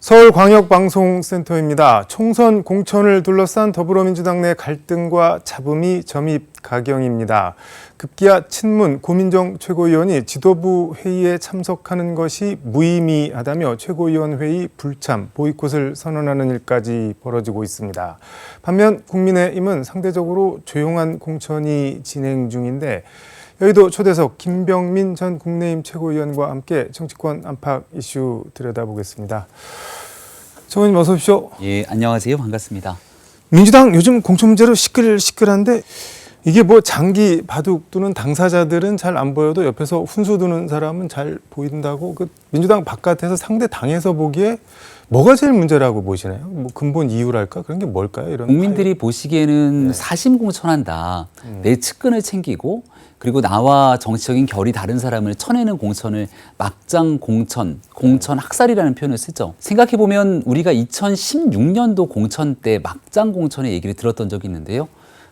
서울광역방송센터입니다. 총선 공천을 둘러싼 더불어민주당 내 갈등과 잡음이 점입가경입니다. 급기야 친문 고민정 최고위원이 지도부 회의에 참석하는 것이 무의미하다며 최고위원 회의 불참, 보이콧을 선언하는 일까지 벌어지고 있습니다. 반면 국민의힘은 상대적으로 조용한 공천이 진행 중인데 여의도 초대석 김병민 전 국민의힘 최고위원과 함께 정치권 안팎 이슈 들여다보겠습니다. 최고위원 어서 오십시오. 예, 안녕하세요. 반갑습니다. 민주당 요즘 공천 문제로 시끌시끌한데 이게 뭐 장기 바둑 두는 당사자들은 잘 안 보여도 옆에서 훈수 두는 사람은 잘 보인다고, 그 민주당 바깥에서 상대 당에서 보기에 뭐가 제일 문제라고 보시나요? 뭐 근본 이유랄까? 그런 게 뭘까요? 이런 국민들이 보시기에는 네. 사심공천한다. 내 측근을 챙기고 그리고 나와 정치적인 결이 다른 사람을 쳐내는 공천을 막장 공천, 공천 학살이라는 표현을 쓰죠. 생각해보면 우리가 2016년도 공천 때 막장 공천의 얘기를 들었던 적이 있는데요.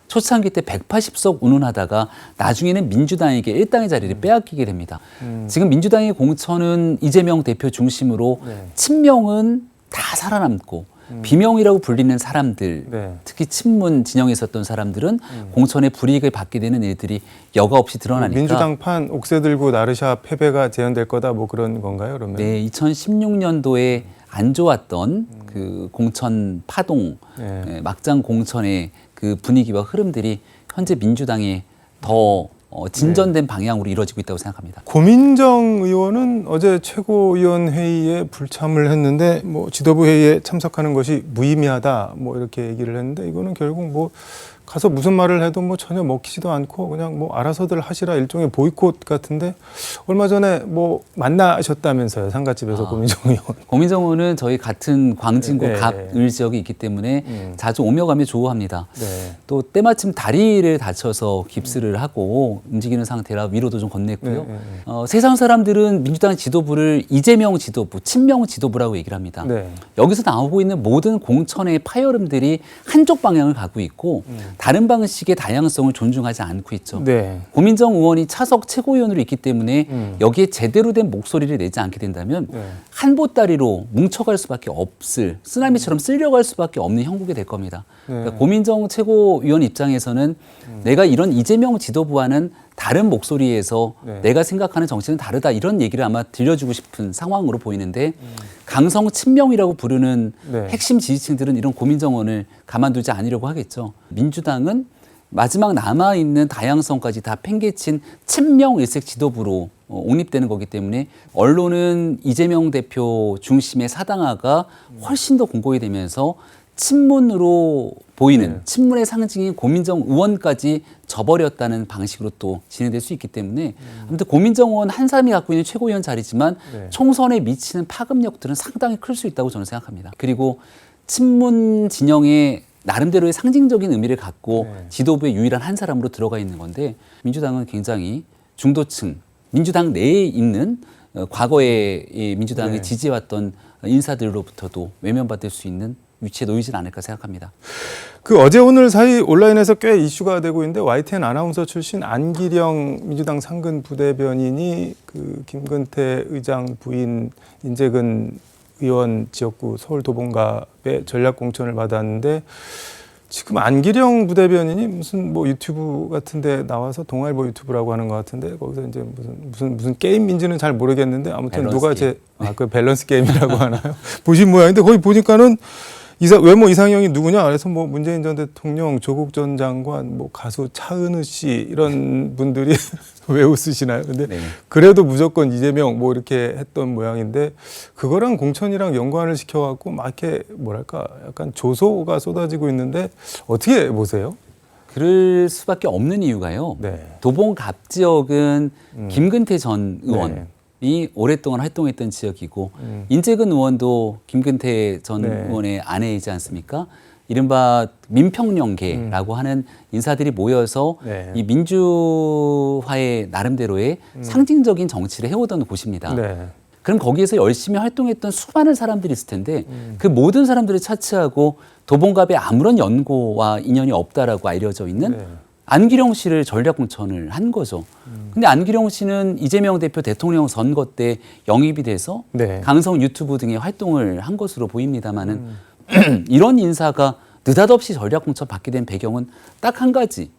초창기 때 180석 운운하다가 나중에는 민주당에게 일당의 자리를 빼앗기게 됩니다. 지금 민주당의 공천은 이재명 대표 중심으로 친명은 다 살아남고 비명이라고 불리는 사람들, 특히 친문 진영에 있었던 사람들은 공천의 불이익을 받게 되는 일들이 여과 없이 드러나니까 민주당판 옥새 들고 나르샤 패배가 재현될 거다, 뭐 그런 건가요? 그러면? 네, 2016년도에 안 좋았던 그 공천 파동, 막장 공천의 그 분위기와 흐름들이 현재 민주당에 더 진전된 방향으로 이루어지고 있다고 생각합니다. 고민정 의원은 어제 최고위원 회의에 불참을 했는데 뭐 지도부 회의에 참석하는 것이 무의미하다, 뭐 이렇게 얘기를 했는데 이거는 결국 뭐 가서 무슨 말을 해도 뭐 전혀 먹히지도 않고 그냥 뭐 알아서들 하시라, 일종의 보이콧 같은데, 얼마 전에 뭐 만나셨다면서요, 상가집에서. 고민정 의원. 고민정 의원은 저희 같은 광진구 갑을 지역에 있기 때문에 자주 오며 가며 조우합니다. 또 때마침 다리를 다쳐서 깁스를 하고 움직이는 상태라 위로도 좀 건넸고요. 세상 사람들은 민주당 지도부를 이재명 지도부, 친명 지도부라고 얘기를 합니다. 여기서 나오고 있는 모든 공천의 파열음들이 한쪽 방향을 가고 있고 다른 방식의 다양성을 존중하지 않고 있죠. 고민정 의원이 차석 최고위원으로 있기 때문에 여기에 제대로 된 목소리를 내지 않게 된다면 한 보따리로 뭉쳐갈 수밖에 없을, 쓰나미처럼 쓸려갈 수밖에 없는 형국이 될 겁니다. 그러니까 고민정 최고위원 입장에서는 내가 이런 이재명 지도부와는 다른 목소리에서 내가 생각하는 정치는 다르다, 이런 얘기를 아마 들려주고 싶은 상황으로 보이는데 강성 친명이라고 부르는 핵심 지지층들은 이런 고민정 의원을 가만두지 않으려고 하겠죠. 민주당은 마지막 남아있는 다양성까지 다 팽개친 친명 일색 지도부로 옹립되는 거기 때문에 언론은 이재명 대표 중심의 사당화가 훨씬 더 공고히 되면서 친문으로 보이는 친문의 상징인 고민정 의원까지 져버렸다는 방식으로 또 진행될 수 있기 때문에 아무튼 고민정 의원 한 사람이 갖고 있는 최고위원 자리지만 총선에 미치는 파급력들은 상당히 클 수 있다고 저는 생각합니다. 그리고 친문 진영의 나름대로의 상징적인 의미를 갖고 지도부의 유일한 한 사람으로 들어가 있는 건데, 민주당은 굉장히 중도층, 민주당 내에 있는 과거에 민주당이 지지해왔던 인사들로부터도 외면받을 수 있는 위치에 놓이진 않을까 생각합니다. 그 어제 오늘 사이 온라인에서 꽤 이슈가 되고 있는데, YTN 아나운서 출신 안기령 민주당 상근 부대변인이 그 김근태 의장 부인 인재근 의원 지역구 서울 도봉갑에 전략 공천을 받았는데, 지금 안기령 부대변인이 무슨 뭐 유튜브 같은데 나와서 동아일보 유튜브라고 하는 것 같은데, 거기서 이제 무슨 게임인지는 잘 모르겠는데 아무튼 누가 그 밸런스 게임이라고 하나요? 보신 모양인데, 거기 보니까는 외모 이상형이 누구냐? 그래서 뭐 문재인 전 대통령, 조국 전 장관, 뭐 가수 차은우 씨, 이런 분들이 왜 웃으시나요? 근데 그래도 무조건 이재명 뭐 이렇게 했던 모양인데, 그거랑 공천이랑 연관을 시켜갖고 막 이렇게 뭐랄까 약간 조소가 쏟아지고 있는데 어떻게 보세요? 그럴 수밖에 없는 이유가요. 도봉갑 지역은 김근태 전 의원 이 오랫동안 활동했던 지역이고 인재근 의원도 김근태 전 의원의 아내이지 않습니까? 이른바 민평령계라고 하는 인사들이 모여서 이 민주화의 나름대로의 상징적인 정치를 해오던 곳입니다. 그럼 거기에서 열심히 활동했던 수많은 사람들이 있을 텐데 그 모든 사람들을 차치하고 도봉갑에 아무런 연고와 인연이 없다라고 알려져 있는 안기령 씨를 전략 공천을 한 거죠. 근데 안기령 씨는 이재명 대표 대통령 선거 때 영입이 돼서 네. 강성 유튜브 등의 활동을 한 것으로 보입니다만은 이런 인사가 느닷없이 전략 공천 받게 된 배경은 딱 한 가지.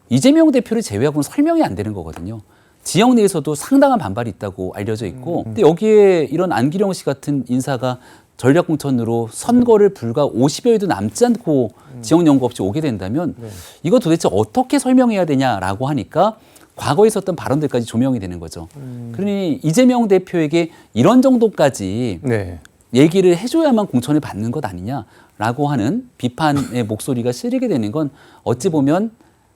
이재명 대표를 제외하고는 설명이 안 되는 거거든요. 지역 내에서도 상당한 반발이 있다고 알려져 있고 근데 여기에 이런 안기령 씨 같은 인사가 전략 공천으로 선거를 불과 50여일도 남지 않고 지역 연구 없이 오게 된다면 이거 도대체 어떻게 설명해야 되냐라고 하니까 과거에 있었던 발언들까지 조명이 되는 거죠. 그러니 이재명 대표에게 이런 정도까지 네. 얘기를 해줘야만 공천을 받는 것 아니냐라고 하는 비판의 목소리가 실리게 되는 건 어찌 보면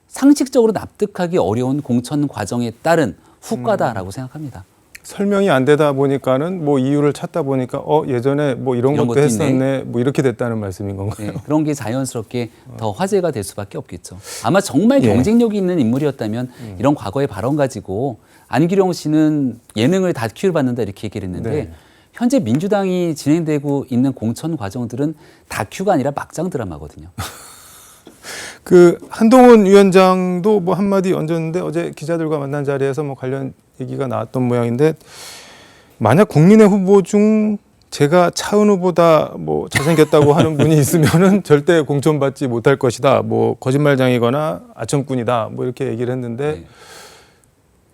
상식적으로 납득하기 어려운 공천 과정에 따른 후과다라고 생각합니다. 설명이 안 되다 보니까는 뭐 이유를 찾다 보니까 예전에 뭐 이런 것도 했었네. 있네. 뭐 이렇게 됐다는 말씀인 건가요? 네, 그런 게 자연스럽게 더 화제가 될 수밖에 없겠죠. 아마 정말 경쟁력이 있는 인물이었다면 이런 과거의 발언 가지고 안기령 씨는 예능을 다큐를 받는다 이렇게 얘기를 했는데 네. 현재 민주당이 진행되고 있는 공천 과정들은 다큐가 아니라 막장 드라마거든요. 그 한동훈 위원장도 뭐 한마디 얹었는데 어제 기자들과 만난 자리에서 뭐 관련 얘기가 나왔던 모양인데 만약 국민의 후보 중 제가 차은 후보다 뭐 잘생겼다고 하는 분이 있으면은 절대 공천받지 못할 것이다. 뭐 거짓말장이거나 아첨꾼이다. 뭐 이렇게 얘기를 했는데 네.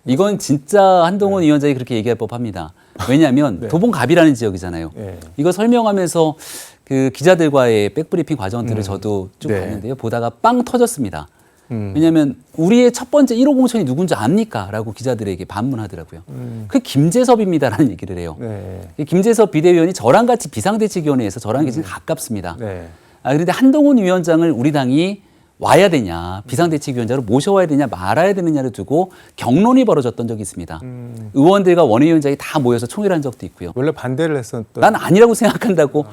이건 진짜 한동훈 위원장이 그렇게 얘기할 법합니다. 왜냐하면 도봉갑이라는 지역이잖아요. 네. 이거 설명하면서 그 기자들과의 백브리핑 과정들을 저도 쭉 네. 봤는데요. 보다가 빵 터졌습니다. 왜냐하면 우리의 첫 번째 1호 공천이 누군지 압니까? 라고 기자들에게 반문하더라고요. 그 김재섭입니다라는 얘기를 해요. 네. 이 김재섭 비대위원이 저랑 같이 비상대책위원회에서 저랑 굉장히 가깝습니다. 네. 그런데 한동훈 위원장을 우리 당이 와야 되냐, 비상대책위원장으로 모셔와야 되냐, 말아야 되느냐를 두고 경론이 벌어졌던 적이 있습니다. 의원들과 원외위원장이 다 모여서 총회를 적도 있고요. 원래 반대를 했었던. 난 아니라고 생각한다고.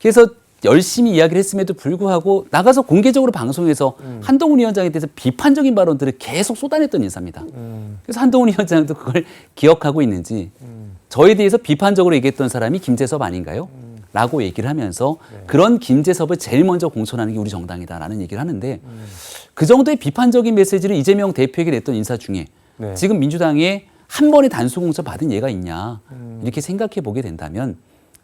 그래서 열심히 이야기를 했음에도 불구하고 나가서 공개적으로 방송에서 한동훈 위원장에 대해서 비판적인 발언들을 계속 쏟아냈던 인사입니다. 그래서 한동훈 위원장도 그걸 기억하고 있는지 저에 대해서 비판적으로 얘기했던 사람이 김재섭 아닌가요? 라고 얘기를 하면서 그런 김재섭을 제일 먼저 공천하는 게 우리 정당이다라는 얘기를 하는데 그 정도의 비판적인 메시지를 이재명 대표에게 냈던 인사 중에 네. 지금 민주당에 한 번에 단수 공천 받은 예가 있냐 이렇게 생각해 보게 된다면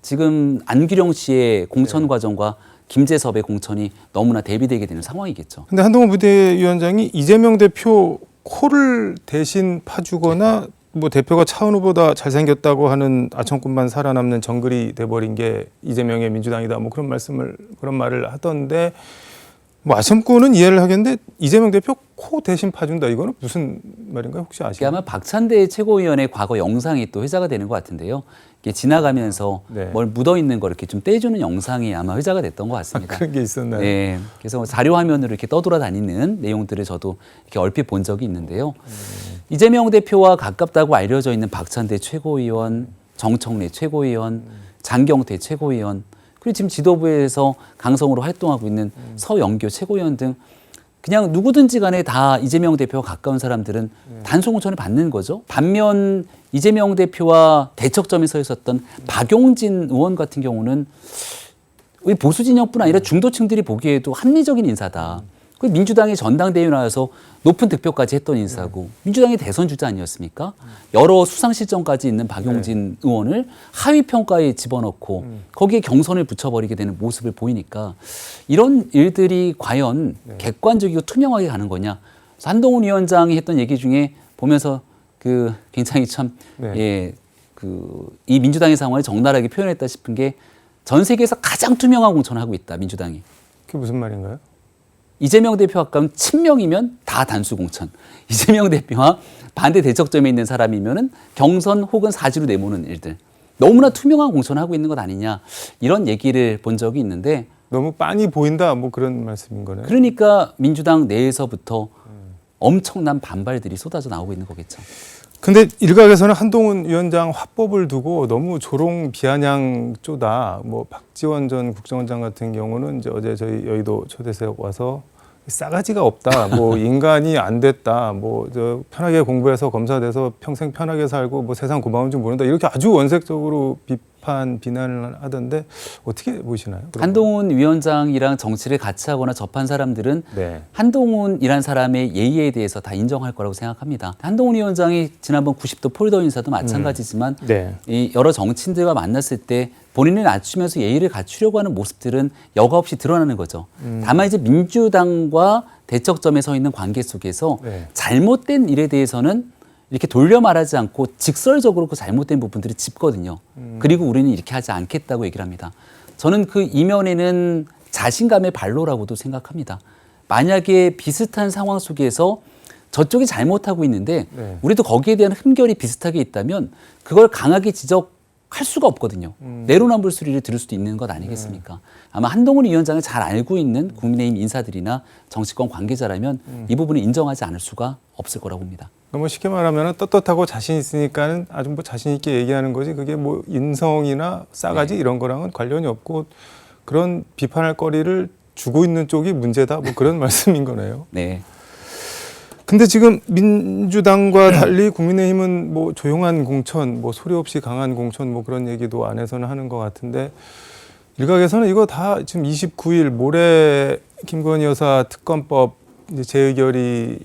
지금 안기령 씨의 공천 과정과 김재섭의 공천이 너무나 대비되게 되는 상황이겠죠. 근데 한동훈 부대위원장이 이재명 대표 코를 대신 파주거나 뭐 대표가 차은 후보다 잘생겼다고 하는 아청꾼만 살아남는 정글이 돼버린 게 이재명의 민주당이다. 뭐 그런 말을 하던데 뭐 아청꾼은 이해를 하겠는데 이재명 대표 코 대신 파준다. 이거는 무슨 말인가요? 혹시 아시나요? 아마 박찬대 최고위원의 과거 영상이 또 회자가 되는 것 같은데요. 이게 지나가면서 네. 뭘 묻어 있는 거 이렇게 좀 떼주는 영상이 아마 회자가 됐던 것 같습니다. 그런 게 있었나요? 네, 그래서 자료 화면으로 이렇게 떠돌아다니는 내용들을 저도 이렇게 얼핏 본 적이 있는데요. 이재명 대표와 가깝다고 알려져 있는 박찬대 최고위원, 정청래 최고위원, 장경태 최고위원, 그리고 지금 지도부에서 강성으로 활동하고 있는 서영교 최고위원 등 그냥 누구든지 간에 다 이재명 대표와 가까운 사람들은 단수 공천을 받는 거죠. 반면 이재명 대표와 대척점에 서 있었던 박용진 의원 같은 경우는 보수 진영뿐 아니라 중도층들이 보기에도 합리적인 인사다. 민주당이 전당대회에 나와서 높은 득표까지 했던 인사고 민주당의 대선 주자 아니었습니까? 여러 수상 실정까지 있는 박용진 의원을 하위 평가에 집어넣고 거기에 경선을 붙여버리게 되는 모습을 보이니까 이런 일들이 과연 객관적이고 투명하게 가는 거냐? 한동훈 위원장이 했던 얘기 중에 보면서 그 굉장히 참 이 민주당의 상황을 적나라하게 표현했다 싶은 게 전 세계에서 가장 투명한 공천을 하고 있다 민주당이. 그게 무슨 말인가요? 이재명 대표와 가까운 친명이면 다 단수 공천. 이재명 대표와 반대 대척점에 있는 사람이면은 경선 혹은 사지로 내모는 일들. 너무나 투명한 공천을 하고 있는 것 아니냐. 이런 얘기를 본 적이 있는데 너무 빤히 보인다. 뭐 그런 말씀인 거네요. 그러니까 민주당 내에서부터 엄청난 반발들이 쏟아져 나오고 있는 거겠죠. 근데 일각에서는 한동훈 위원장 화법을 두고 너무 조롱 비아냥 쪼다. 뭐 박지원 전 국정원장 같은 경우는 이제 어제 저희 여의도 초대석 와서 싸가지가 없다. 뭐 인간이 안 됐다. 뭐 저 편하게 공부해서 검사 돼서 평생 편하게 살고 뭐 세상 고마운 줄 모른다. 이렇게 아주 원색적으로 비판, 비난을 하던데 어떻게 보시나요? 그런 한동훈 위원장이랑 정치를 같이 하거나 접한 사람들은 네. 한동훈이란 사람의 예의에 대해서 다 인정할 거라고 생각합니다. 한동훈 위원장이 지난번 90도 폴더 인사도 마찬가지지만 네. 이 여러 정치인들과 만났을 때 본인을 낮추면서 예의를 갖추려고 하는 모습들은 여과 없이 드러나는 거죠. 다만 이제 민주당과 대척점에 서 있는 관계 속에서 네. 잘못된 일에 대해서는 이렇게 돌려 말하지 않고 직설적으로 그 잘못된 부분들을 짚거든요. 그리고 우리는 이렇게 하지 않겠다고 얘기를 합니다. 저는 그 이면에는 자신감의 발로라고도 생각합니다. 만약에 비슷한 상황 속에서 저쪽이 잘못하고 있는데 네. 우리도 거기에 대한 흠결이 비슷하게 있다면 그걸 강하게 지적할 수가 없거든요. 내로남불 소리를 들을 수도 있는 것 아니겠습니까? 아마 한동훈 위원장을 잘 알고 있는 국민의힘 인사들이나 정치권 관계자라면 이 부분을 인정하지 않을 수가 없을 거라고 봅니다. 뭐 쉽게 말하면 떳떳하고 자신 있으니까는 아주 뭐 자신 있게 얘기하는 거지 그게 뭐 인성이나 싸가지 네. 이런 거랑은 관련이 없고 그런 비판할 거리를 주고 있는 쪽이 문제다 뭐 그런 말씀인 거네요. 네. 근데 지금 민주당과 달리 국민의힘은 뭐 조용한 공천, 뭐 소리 없이 강한 공천 뭐 그런 얘기도 안에서는 하는 것 같은데 일각에서는 이거 다 지금 29일 모레 김건희 여사 특검법 이제 재의결이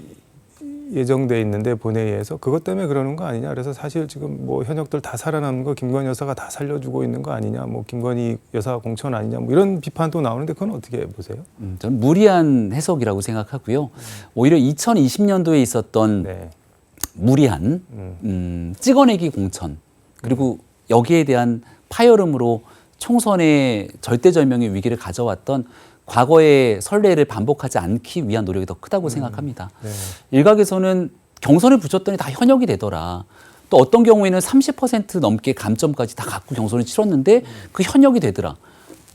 예정돼 있는데 본회의에서 그것 때문에 그러는 거 아니냐. 그래서 사실 지금 뭐 현역들 다 살아남은 거 김건희 여사가 다 살려주고 있는 거 아니냐. 뭐 김건희 여사 공천 아니냐. 뭐 이런 비판도 나오는데 그건 어떻게 보세요? 저는 무리한 해석이라고 생각하고요. 오히려 2020년도에 있었던 네. 무리한 찍어내기 공천 그리고 여기에 대한 파열음으로 총선의 절대절명의 위기를 가져왔던 과거의 선례를 반복하지 않기 위한 노력이 더 크다고 생각합니다. 네. 일각에서는 경선을 붙였더니 다 현역이 되더라. 또 어떤 경우에는 30% 넘게 감점까지 다 갖고 경선을 치렀는데 그 현역이 되더라.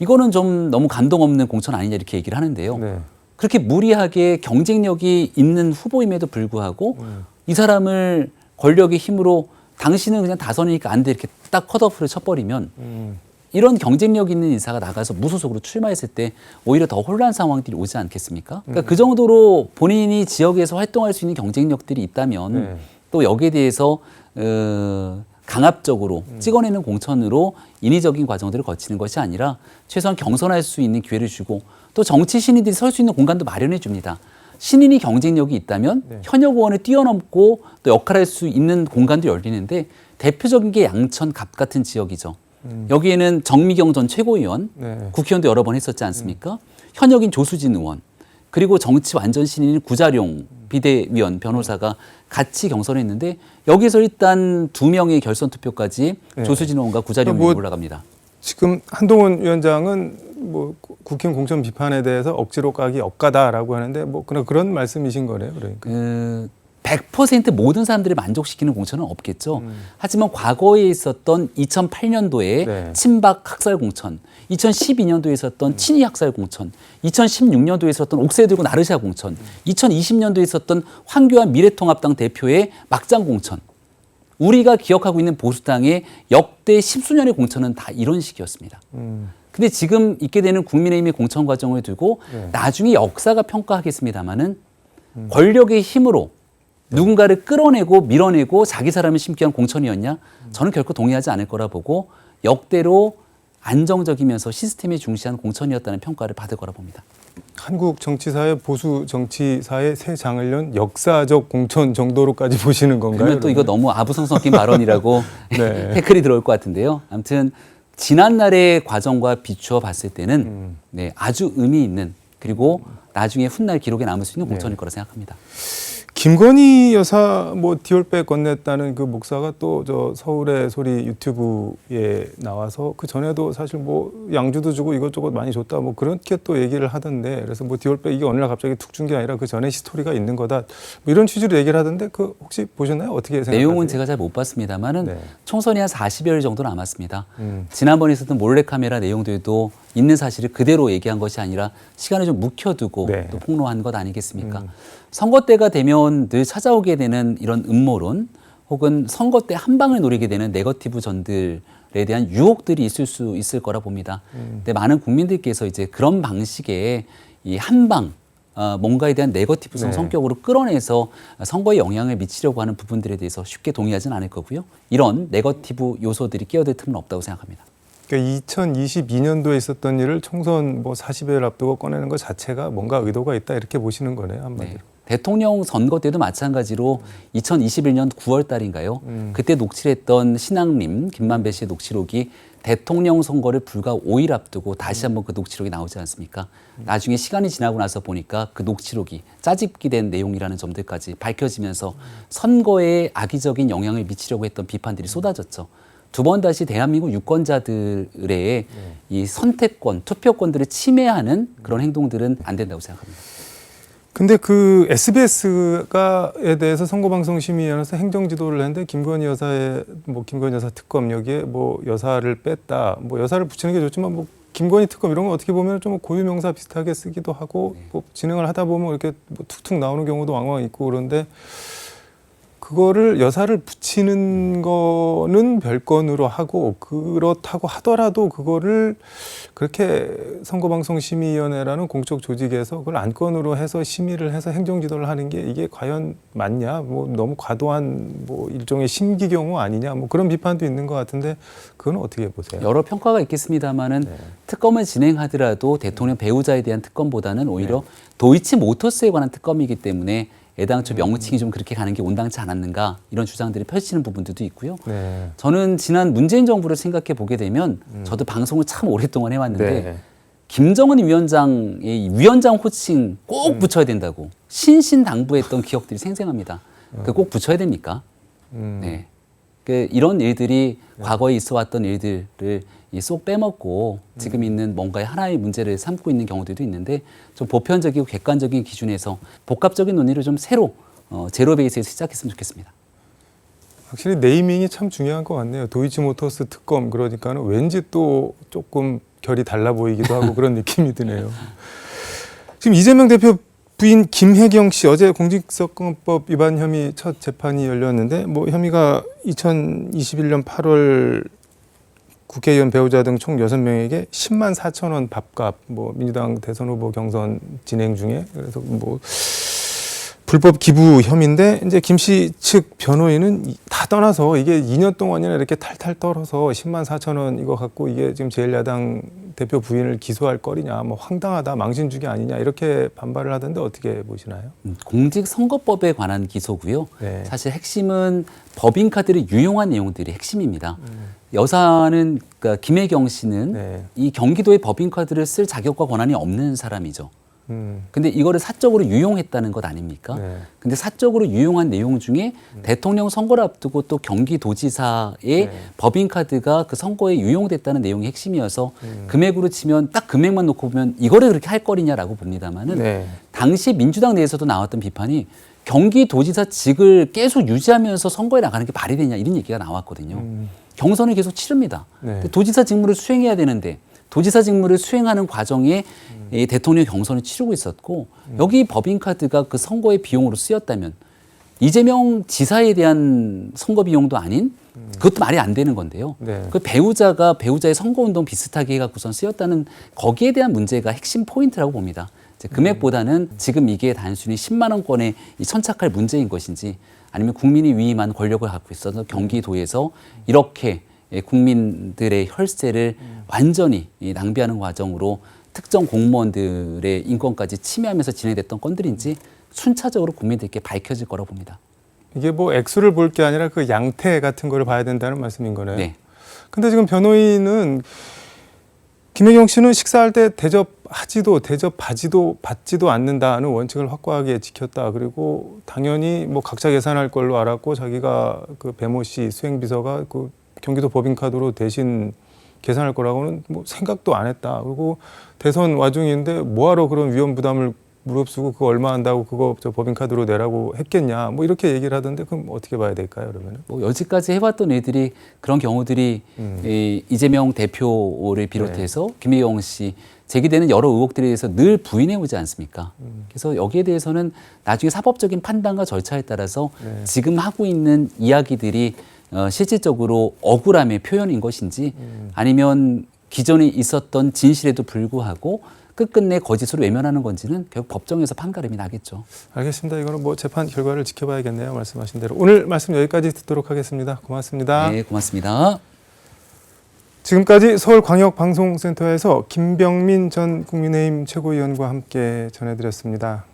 이거는 좀 너무 감동 없는 공천 아니냐 이렇게 얘기를 하는데요. 네. 그렇게 무리하게 경쟁력이 있는 후보임에도 불구하고 이 사람을 권력의 힘으로 당신은 그냥 다선이니까 안 돼 이렇게 딱 컷오프를 쳐버리면 이런 경쟁력 있는 인사가 나가서 무소속으로 출마했을 때 오히려 더 혼란 상황들이 오지 않겠습니까? 그러니까 그 정도로 본인이 지역에서 활동할 수 있는 경쟁력들이 있다면 네. 또 여기에 대해서 강압적으로 찍어내는 공천으로 인위적인 과정들을 거치는 것이 아니라 최소한 경선할 수 있는 기회를 주고 또 정치 신인들이 설 수 있는 공간도 마련해 줍니다. 신인이 경쟁력이 있다면 네. 현역 의원을 뛰어넘고 또 역할할 수 있는 공간도 열리는데 대표적인 게 양천 갑 같은 지역이죠. 여기에는 정미경 전 최고위원, 네. 국회의원도 여러 번 했었지 않습니까? 현역인 조수진 의원, 그리고 정치 완전 신인인 구자룡 비대위원 변호사가 같이 경선했는데 여기서 일단 2명의 결선 투표까지 네. 조수진 의원과 구자룡 뭐- 의원이 올라갑니다. 지금 한동훈 위원장은 뭐 국힘 공천 비판에 대해서 억지로 까기 억까다라고 하는데 뭐 그런 말씀이신 거네요. 그러니까. 100% 모든 사람들을 만족시키는 공천은 없겠죠. 하지만 과거에 있었던 2008년도에 네. 친박 학살 공천, 2012년도에 있었던 친이 학살 공천, 2016년도에 있었던 옥새 들고 나르샤 공천, 2020년도에 있었던 황교안 미래통합당 대표의 막장 공천. 우리가 기억하고 있는 보수당의 역대 10수년의 공천은 다 이런 식이었습니다. 근데 지금 있게 되는 국민의힘의 공천 과정을 두고 네. 나중에 역사가 평가하겠습니다마는 권력의 힘으로 누군가를 끌어내고 밀어내고 자기 사람을 심기 위한 공천이었냐? 저는 결코 동의하지 않을 거라 보고 역대로 안정적이면서 시스템에 중시한 공천이었다는 평가를 받을 거라 봅니다. 한국 정치사의 보수 정치사의 새 장을 연 역사적 공천 정도로까지 보시는 건가요? 그러면 또 이거 너무 아부성성 낀 발언이라고 네. 태클이 들어올 것 같은데요. 아무튼 지난날의 과정과 비추어 봤을 때는 네, 아주 의미 있는 그리고 나중에 훗날 기록에 남을 수 있는 공천일 거라 생각합니다. 김건희 여사 뭐 디올백 건넸다는 그 목사가 또 저 서울의 소리 유튜브에 나와서 그 전에도 사실 뭐 양주도 주고 이것저것 많이 줬다 뭐 그렇게 또 얘기를 하던데 그래서 뭐 디올백 이게 어느 날 갑자기 툭 준 게 아니라 그 전에 히스토리가 있는 거다 뭐 이런 취지로 얘기를 하던데 그 혹시 보셨나요? 어떻게 생각하세요? 내용은 제가 잘 못 봤습니다만은 네. 총선이 한 40여일 정도 남았습니다. 지난번에 있었던 몰래카메라 내용들도 있는 사실을 그대로 얘기한 것이 아니라 시간을 좀 묵혀두고 네. 또 폭로한 것 아니겠습니까? 선거 때가 되면 늘 찾아오게 되는 이런 음모론 혹은 선거 때 한 방을 노리게 되는 네거티브 전들에 대한 유혹들이 있을 수 있을 거라 봅니다. 근데 많은 국민들께서 이제 그런 방식의 이 한 방, 뭔가에 대한 네거티브성 네. 성격으로 끌어내서 선거에 영향을 미치려고 하는 부분들에 대해서 쉽게 동의하지는 않을 거고요. 이런 네거티브 요소들이 끼어들 틈은 없다고 생각합니다. 그러니까 2022년도에 있었던 일을 총선 뭐 40여일 앞두고 꺼내는 것 자체가 뭔가 의도가 있다 이렇게 보시는 거네요, 한마디로. 네. 대통령 선거 때도 마찬가지로 2021년 9월 달인가요? 그때 녹취했던 신앙림 김만배 씨의 녹취록이 대통령 선거를 불과 5일 앞두고 다시 한번 그 녹취록이 나오지 않습니까? 나중에 시간이 지나고 나서 보니까 그 녹취록이 짜집기 된 내용이라는 점들까지 밝혀지면서 선거에 악의적인 영향을 미치려고 했던 비판들이 쏟아졌죠. 두 번 다시 대한민국 유권자들의 이 선택권, 투표권들을 침해하는 그런 행동들은 안 된다고 생각합니다. 근데 그 SBS가에 대해서 선거방송심의위원회에서 행정지도를 했는데 김건희 여사의 뭐 김건희 여사 특검 여기에 뭐 여사를 뺐다, 뭐 여사를 붙이는 게 좋지만 뭐 김건희 특검 이런 거 어떻게 보면 좀 고유명사 비슷하게 쓰기도 하고 뭐 진행을 하다 보면 이렇게 뭐 툭툭 나오는 경우도 왕왕 있고 그런데 그거를 여사를 붙이는 거는 별건으로 하고 그렇다고 하더라도 그거를 그렇게 선거방송심의위원회라는 공적 조직에서 그걸 안건으로 해서 심의를 해서 행정지도를 하는 게 이게 과연 맞냐? 뭐 너무 과도한 뭐 일종의 심기경호 아니냐? 뭐 그런 비판도 있는 것 같은데 그건 어떻게 보세요? 여러 평가가 있겠습니다만은 특검을 진행하더라도 대통령 배우자에 대한 특검보다는 오히려 도이치 모터스에 관한 특검이기 때문에 애당초 명칭이 좀 그렇게 가는 게 온당치 않았는가 이런 주장들이 펼치는 부분들도 있고요. 네. 저는 지난 문재인 정부를 생각해 보게 되면 저도 방송을 참 오랫동안 해왔는데 네. 김정은 위원장의 위원장 호칭 꼭 붙여야 된다고 신신당부했던 기억들이 생생합니다. 그 꼭 붙여야 됩니까? 네. 이런 일들이 과거에 있어왔던 일들을 쏙 빼먹고 지금 있는 뭔가의 하나의 문제를 삼고 있는 경우들도 있는데 좀 보편적이고 객관적인 기준에서 복합적인 논의를 좀 새로 제로 베이스에서 시작했으면 좋겠습니다. 확실히 네이밍이 참 중요한 것 같네요. 도이치모터스 특검 그러니까는 왠지 또 조금 결이 달라 보이기도 하고 그런 느낌이 드네요. 지금 이재명 대표 부인 김혜경 씨 어제 공직선거법 위반 혐의 첫 재판이 열렸는데 뭐 혐의가 2021년 8월 국회의원 배우자 등 총 6명에게 10만 4천 원 밥값 뭐 민주당 대선 후보 경선 진행 중에 그래서 뭐 불법 기부 혐의인데 이제 김 씨 측 변호인은 다 떠나서 이게 2년 동안이나 이렇게 탈탈 떨어서 10만 4천 원 이거 갖고 이게 지금 제1야당 대표 부인을 기소할 거리냐 뭐 황당하다 망신주기 아니냐 이렇게 반발을 하던데 어떻게 보시나요? 공직선거법에 관한 기소고요. 네. 사실 핵심은 법인카드를 유용한 내용들이 핵심입니다. 여사는 그러니까 김혜경 씨는 네. 이 경기도의 법인카드를 쓸 자격과 권한이 없는 사람이죠. 근데 이거를 사적으로 유용했다는 것 아닙니까? 네. 근데 사적으로 유용한 내용 중에 대통령 선거를 앞두고 또 경기도지사의 법인카드가 그 선거에 유용됐다는 내용이 핵심이어서 금액으로 치면 딱 금액만 놓고 보면 이거를 그렇게 할 거리냐라고 봅니다만은 네. 당시 민주당 내에서도 나왔던 비판이 경기도지사직을 계속 유지하면서 선거에 나가는 게 말이 되냐 이런 얘기가 나왔거든요. 경선을 계속 치릅니다. 네. 도지사 직무를 수행해야 되는데 도지사 직무를 수행하는 과정에 이 대통령 경선을 치르고 있었고 여기 법인카드가 그 선거의 비용으로 쓰였다면 이재명 지사에 대한 선거 비용도 아닌 그것도 말이 안 되는 건데요. 네. 그 배우자가 배우자의 선거운동 비슷하게 해갖고선 쓰였다는 거기에 대한 문제가 핵심 포인트라고 봅니다. 이제 금액보다는 지금 이게 단순히 10만 원권에 천착할 문제인 것인지 아니면 국민이 위임한 권력을 갖고 있어서 경기도에서 이렇게 국민들의 혈세를 완전히 낭비하는 과정으로 특정 공무원들의 인권까지 침해하면서 진행됐던 건들인지 순차적으로 국민들께 밝혀질 거라고 봅니다. 이게 뭐 액수를 볼 게 아니라 그 양태 같은 거를 봐야 된다는 말씀인 거네요. 네. 근데 지금 변호인은 김혜경 씨는 식사할 때 대접하지도 받지도 않는다는 원칙을 확고하게 지켰다. 그리고 당연히 뭐 각자 계산할 걸로 알았고 자기가 그 배모 씨 수행비서가 그 경기도 법인카드로 대신 계산할 거라고는 뭐 생각도 안 했다. 그리고 대선 와중인데 뭐하러 그런 위험 부담을 무릅쓰고 그거 얼마 한다고 그거 저 법인카드로 내라고 했겠냐. 뭐 이렇게 얘기를 하던데 그럼 어떻게 봐야 될까요, 그러면은? 뭐 여지까지 해왔던 애들이 그런 경우들이 이재명 대표를 비롯해서 김혜경 씨 제기되는 여러 의혹들에 대해서 늘 부인해 오지 않습니까? 그래서 여기에 대해서는 나중에 사법적인 판단과 절차에 따라서 지금 하고 있는 이야기들이 실질적으로 억울함의 표현인 것인지 아니면 기존에 있었던 진실에도 불구하고 끝끝내 거짓으로 외면하는 건지는 결국 법정에서 판가름이 나겠죠. 알겠습니다. 이거는 뭐 재판 결과를 지켜봐야겠네요. 말씀하신 대로. 오늘 말씀 여기까지 듣도록 하겠습니다. 고맙습니다. 네, 고맙습니다. 지금까지 서울광역방송센터에서 김병민 전 국민의힘 최고위원과 함께 전해드렸습니다.